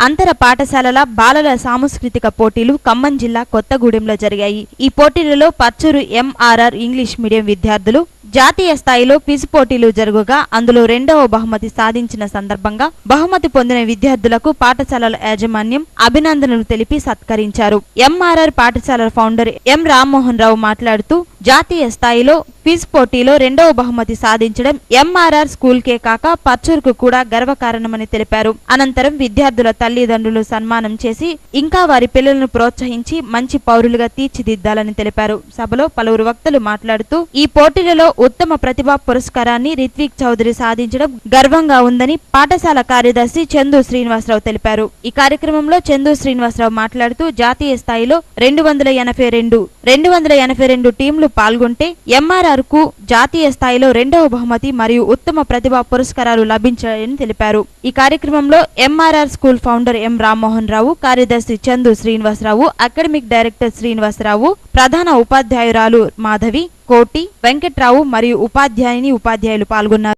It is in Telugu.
అంతర పాఠశాలల బాలల సాంస్కృతిక పోటీలు ఖమ్మం జిల్లా కొత్తగూడెంలో జరిగాయి. ఈ పోటీలలో పర్చూరు ఎంఆర్ఆర్ ఇంగ్లీష్ మీడియం విద్యార్థులు జాతీయ స్థాయిలో క్విజ్ పోటీలు జరుగుగా అందులో 2వ బహుమతి సాధించిన సందర్భంగా బహుమతి పొందిన విద్యార్థులకు పాఠశాలల యాజమాన్యం అభినందనలు తెలిపి సత్కరించారు. ఎంఆర్ఆర్ పాఠశాలల ఫౌండర్ ఎం రామ్మోహన్ రావు మాట్లాడుతూ జాతీయ స్థాయిలో క్విజ్ పోటీలో 2వ బహుమతి సాధించడం ఎంఆర్ఆర్ స్కూల్కే కాక పర్చూరుకు కూడా గర్వకారణమని తెలిపారు. అనంతరం విద్యార్థుల తల్లిదండ్రులు సన్మానం చేసి ఇంకా వారి పిల్లలను ప్రోత్సహించి మంచి పౌరులుగా తీర్చిదిద్దాలని తెలిపారు. సభలో పలువురు వక్తలు మాట్లాడుతూ ఈ పోటీలలో ఉత్తమ ప్రతిభా పురస్కారాన్ని రిత్విక్ చౌదరి సాధించడం గర్వంగా ఉందని పాఠశాల కార్యదర్శి చందు శ్రీనివాసరావు తెలిపారు. ఈ కార్యక్రమంలో చందు శ్రీనివాసరావు మాట్లాడుతూ జాతీయ స్థాయిలో 282 టీంలు పాల్గొంటే ఎంఆర్ఆర్ కు జాతీయ స్థాయిలో 2వ బహుమతి మరియు ఉత్తమ ప్రతిభా పురస్కారాలు లభించాయని తెలిపారు. ఈ కార్యక్రమంలో ఎంఆర్ఆర్ స్కూల్ ఫౌండర్ ఎం రామ్మోహన్ రావు, కార్యదర్శి చందు శ్రీనివాసరావు, అకాడమిక్ డైరెక్టర్ శ్రీనివాసరావు, ప్రధాన ఉపాధ్యాయురాలు మాధవి, కోటి, వెంకట్రావు మరియు ఉపాధ్యాయులు పాల్గొన్నారు.